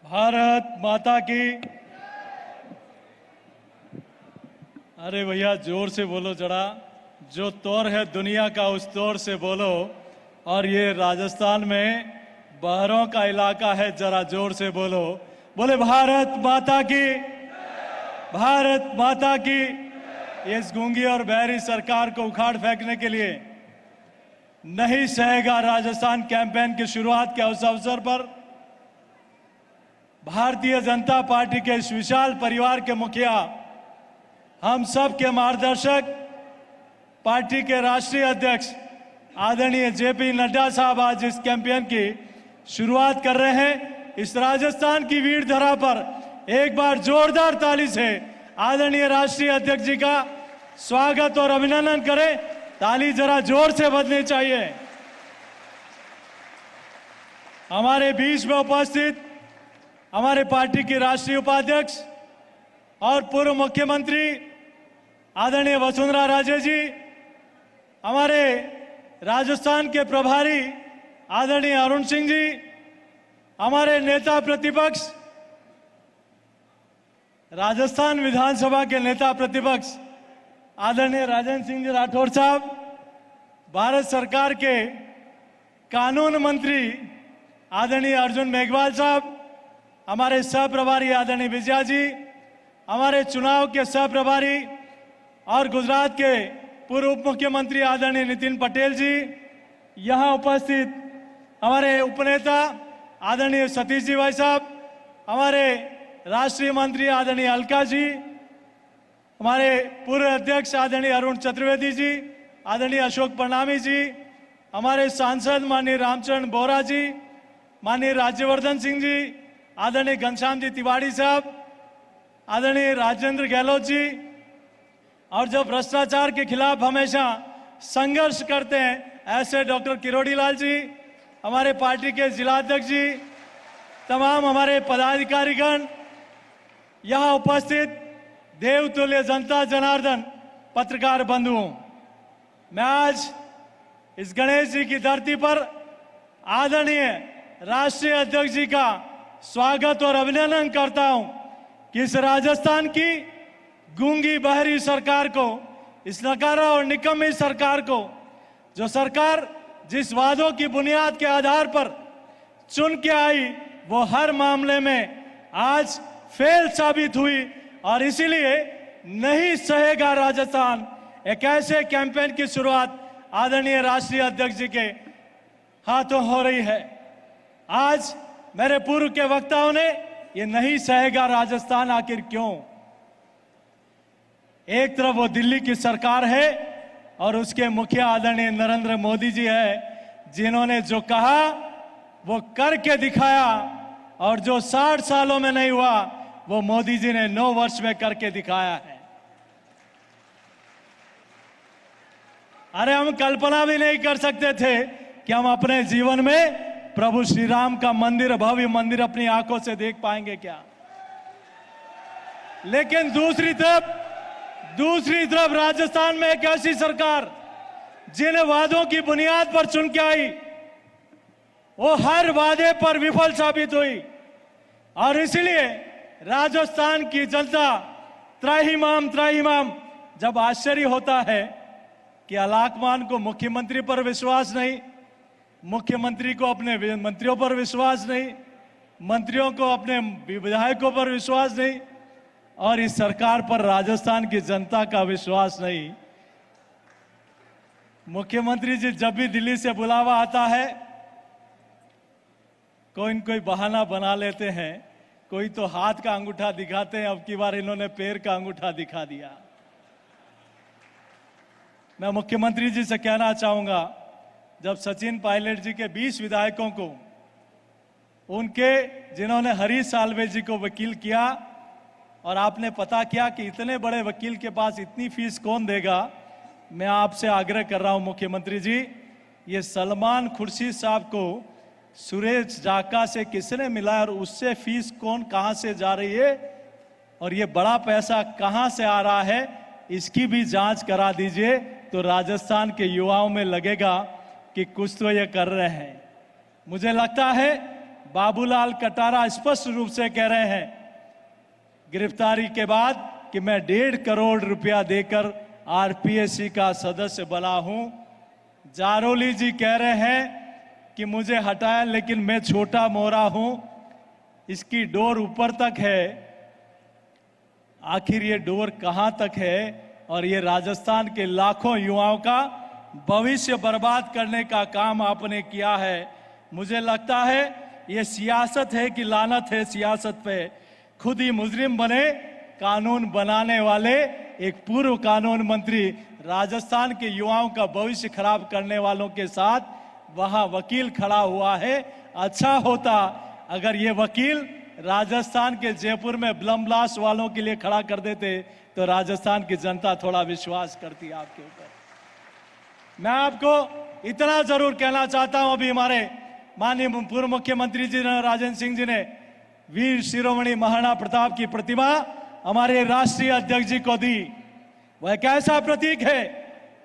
भारत माता की। अरे भैया जोर से बोलो जरा, जो तौर है दुनिया का उस तौर से बोलो। और ये राजस्थान में बहरों का इलाका है, जरा जोर से बोलो। बोले भारत माता की, भारत माता की। इस गूंगी और बहरी सरकार को उखाड़ फेंकने के लिए नहीं सहेगा राजस्थान कैंपेन की शुरुआत के उस अवसर पर भारतीय जनता पार्टी के इस विशाल परिवार के मुखिया, हम सब के मार्गदर्शक, पार्टी के राष्ट्रीय अध्यक्ष आदरणीय जेपी नड्डा साहब आज इस कैंपेन की शुरुआत कर रहे हैं। इस राजस्थान की वीर धरा पर एक बार जोरदार ताली से आदरणीय राष्ट्रीय अध्यक्ष जी का स्वागत और अभिनंदन करें। ताली जरा जोर से बजनी चाहिए। हमारे बीच में उपस्थित हमारे पार्टी के राष्ट्रीय उपाध्यक्ष और पूर्व मुख्यमंत्री आदरणीय वसुंधरा राजे जी, हमारे राजस्थान के प्रभारी आदरणीय अरुण सिंह जी, हमारे नेता प्रतिपक्ष राजस्थान विधानसभा के नेता प्रतिपक्ष आदरणीय राजेंद्र सिंह जी राठौर साहब, भारत सरकार के कानून मंत्री आदरणीय अर्जुन मेघवाल साहब, हमारे सह प्रभारी आदरणीय विजया जी, हमारे चुनाव के सह प्रभारी और गुजरात के पूर्व उप मुख्यमंत्री आदरणीय नितिन पटेल जी, यहाँ उपस्थित हमारे उपनेता आदरणीय सतीश जी भाई साहब, हमारे राष्ट्रीय मंत्री आदरणीय अलका जी, हमारे पूर्व अध्यक्ष आदरणीय अरुण चतुर्वेदी जी, आदरणीय अशोक परनामी जी, हमारे सांसद माननीय रामचरण बोरा जी, माननीय राज्यवर्धन सिंह जी, आदरणीय घनश्याम जी तिवारी साहब, आदरणीय राजेंद्र गहलोत जी, और जो भ्रष्टाचार के खिलाफ हमेशा संघर्ष करते हैं ऐसे डॉक्टर किरोड़ी लाल जी, हमारे पार्टी के जिलाध्यक्ष जी, तमाम हमारे पदाधिकारीगण, यहाँ उपस्थित देवतुल्य जनता जनार्दन, पत्रकार बंधुओं, मैं आज इस गणेश जी की धरती पर आदरणीय राष्ट्रीय अध्यक्ष जी का स्वागत और अभिनंदन करता हूं कि इस राजस्थान की गूंगी बहरी सरकार को, इस नकारा और निकम्मी सरकार को, जो सरकार जिस वादों की बुनियाद के आधार पर चुन के आई वो हर मामले में आज फेल साबित हुई और इसीलिए नहीं सहेगा राजस्थान। एक ऐसे कैंपेन की शुरुआत आदरणीय राष्ट्रीय अध्यक्ष जी के हाथों हो रही है। आज मेरे पूर्व के वक्ताओं ने ये नहीं सहेगा राजस्थान आखिर क्यों, एक तरफ वो दिल्ली की सरकार है और उसके मुखिया आदरणीय नरेंद्र मोदी जी है, जिन्होंने जो कहा वो करके दिखाया, और जो 60 सालों में नहीं हुआ वो मोदी जी ने 9 वर्ष में करके दिखाया है। अरे हम कल्पना भी नहीं कर सकते थे कि हम अपने जीवन में प्रभु श्री राम का मंदिर, भव्य मंदिर अपनी आंखों से देख पाएंगे क्या। लेकिन दूसरी तरफ राजस्थान में एक ऐसी सरकार जिन वादों की बुनियाद पर चुन के आई वो हर वादे पर विफल साबित हुई, और इसलिए राजस्थान की जनता त्राहिमाम। जब आश्चर्य होता है कि अलाकमान को मुख्यमंत्री पर विश्वास नहीं, मुख्यमंत्री को अपने मंत्रियों पर विश्वास नहीं, मंत्रियों को अपने विधायकों पर विश्वास नहीं, और इस सरकार पर राजस्थान की जनता का विश्वास नहीं। मुख्यमंत्री जी जब भी दिल्ली से बुलावा आता है कोई न कोई बहाना बना लेते हैं, कोई तो हाथ का अंगूठा दिखाते हैं, अब की बार इन्होंने पैर का अंगूठा दिखा दिया। मैं मुख्यमंत्री जी से कहना चाहूंगा, जब सचिन पायलट जी के 20 विधायकों को, उनके जिन्होंने हरीश साल्वे जी को वकील किया, और आपने पता किया कि इतने बड़े वकील के पास इतनी फीस कौन देगा, मैं आपसे आग्रह कर रहा हूं मुख्यमंत्री जी, ये सलमान खुर्शीद साहब को सुरेश जाका से किसने मिला और उससे फीस कौन कहां से जा रही है और ये बड़ा पैसा कहां से आ रहा है, इसकी भी जांच करा दीजिए, तो राजस्थान के युवाओं में लगेगा कि कुछ तो ये कर रहे हैं। मुझे लगता है बाबूलाल कटारा स्पष्ट रूप से कह रहे हैं गिरफ्तारी के बाद कि मैं 1.5 करोड़ रुपया देकर आरपीएससी का सदस्य बना हूं। जारोली जी कह रहे हैं कि मुझे हटाया, लेकिन मैं छोटा मोरा हूं, इसकी डोर ऊपर तक है। आखिर ये डोर कहां तक है? और ये राजस्थान के लाखों युवाओं का भविष्य बर्बाद करने का काम आपने किया है। मुझे लगता है ये सियासत है कि लानत है सियासत पे। खुद ही मुजरिम बने, कानून बनाने वाले एक पूर्व कानून मंत्री राजस्थान के युवाओं का भविष्य खराब करने वालों के साथ वहां वकील खड़ा हुआ है। अच्छा होता अगर ये वकील राजस्थान के जयपुर में बम ब्लास्ट वालों के लिए खड़ा कर देते तो राजस्थान की जनता थोड़ा विश्वास करती आपके ऊपर। मैं आपको इतना जरूर कहना चाहता हूं, अभी हमारे माननीय पूर्व मुख्यमंत्री जी ने, राजेंद्र सिंह जी ने वीर शिरोमणि महाराणा प्रताप की प्रतिमा हमारे राष्ट्रीय अध्यक्ष जी को दी। वह एक ऐसा प्रतीक है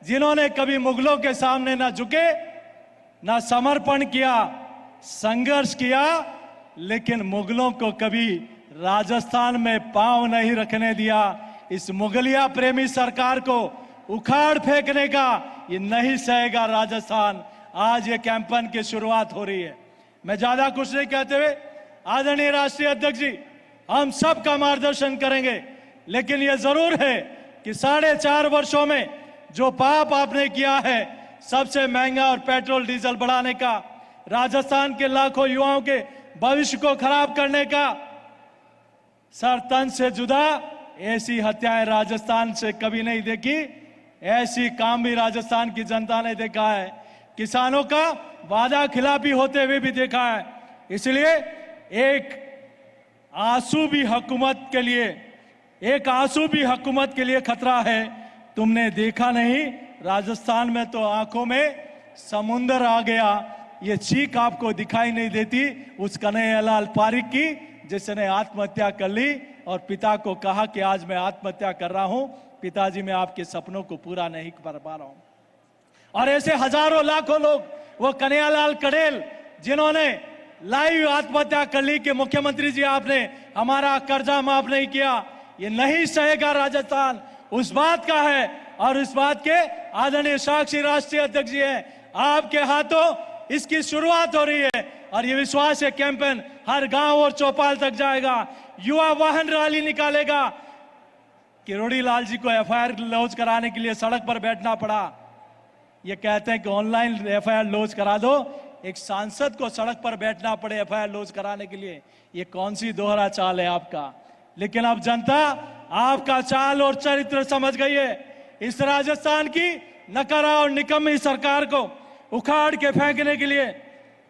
जिन्होंने कभी मुगलों के सामने न झुके, न समर्पण किया, संघर्ष किया, लेकिन मुगलों को कभी राजस्थान में पांव नहीं रखने दिया। इस मुगलिया प्रेमी सरकार को उखाड़ फेंकने का ये नहीं सहेगा राजस्थान। आज ये कैंपेन की शुरुआत हो रही है। मैं ज्यादा कुछ नहीं कहते हुए, आदरणीय राष्ट्रीय अध्यक्ष जी, हम सब का मार्गदर्शन करेंगे, लेकिन ये जरूर है कि 4.5 वर्षों में जो पाप आपने किया है, सबसे महंगा और पेट्रोल डीजल बढ़ाने का, राजस्थान के लाखों युवाओं के भविष्य को खराब करने का, सर तन से जुदा ऐसी हत्याएं राजस्थान से कभी नहीं देखी। ऐसी काम भी राजस्थान की जनता ने देखा है। किसानों का वादा खिलाफी होते हुए भी देखा है। इसलिए एक आंसू भी हुकूमत के लिए खतरा है। तुमने देखा नहीं, राजस्थान में तो आंखों में समुंदर आ गया। ये चीख आपको दिखाई नहीं देती उस कन्हैयालाल पारीक की, जिसने आत्महत्या कर ली और पिता को कहा कि आज मैं आत्महत्या कर रहा हूं, पिताजी मैं आपके सपनों को पूरा नहीं कर पा रहा हूं। और ऐसे हजारों लाखों लोग, वो कन्हैयालाल कड़ेल जिन्होंने लाइव आत्महत्या कर ली कि मुख्यमंत्री जी आपने हमारा कर्जा माफ नहीं किया, ये नहीं सहेगा राजस्थान। उस बात का है और इस बात के आदरणीय साक्षी राष्ट्रीय अध्यक्ष जी हैं, आपके हाथों इसकी शुरुआत हो रही है। और ये विश्वास है कैंपेन हर गांव और चौपाल तक जाएगा। युवा वाहन रैली निकालेगा। किरोड़ी लाल जी को एफआईआर लॉन्च कराने के लिए सड़क पर बैठना पड़ा। ये कहते हैं कि ऑनलाइन एफआईआर लॉन्च करा दो, एक सांसद को सड़क पर बैठना पड़े एफआईआर लॉन्च कराने के लिए। ये कौन सी दोहरा चाल है आपका? लेकिन अब जनता आपका चाल और चरित्र समझ गई है। इस राजस्थान की नकारा और निकम्मी सरकार को उखाड़ के फेंकने के लिए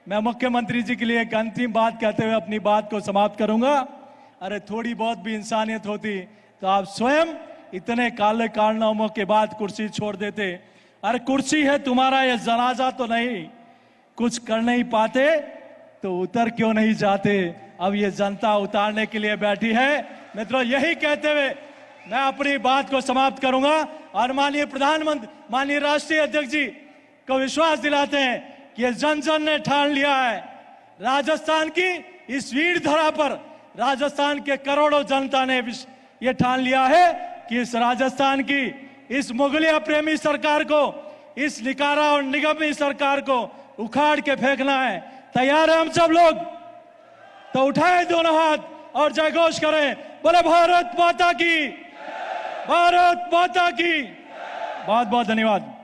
मैं मुख्यमंत्री जी के लिए एक अंतिम बात कहते हुए अपनी बात को समाप्त करूंगा। अरे थोड़ी बहुत भी इंसानियत होती तो आप स्वयं इतने काले कारनामों के बाद कुर्सी छोड़ देते। अरे कुर्सी है तुम्हारा, यह जनाजा तो नहीं। कुछ कर नहीं पाते तो उतर क्यों नहीं जाते? अब ये जनता उतारने के लिए बैठी है। मित्रों, यही कहते हुए मैं अपनी बात को समाप्त करूंगा और माननीय प्रधानमंत्री, माननीय राष्ट्रीय अध्यक्ष जी को विश्वास दिलाते हैं कि ये जन जन ने ठान लिया है। राजस्थान की इस वीर धरा पर राजस्थान के करोड़ों जनता ने ये ठान लिया है कि इस राजस्थान की इस मुगलिया प्रेमी सरकार को, इस निकारा और निगम्मी सरकार को उखाड़ के फेंकना है। तैयार है हम सब लोग? तो उठाए दोनों हाथ और जय घोष करें, बोले भारत माता की, भारत माता की। बहुत बहुत धन्यवाद।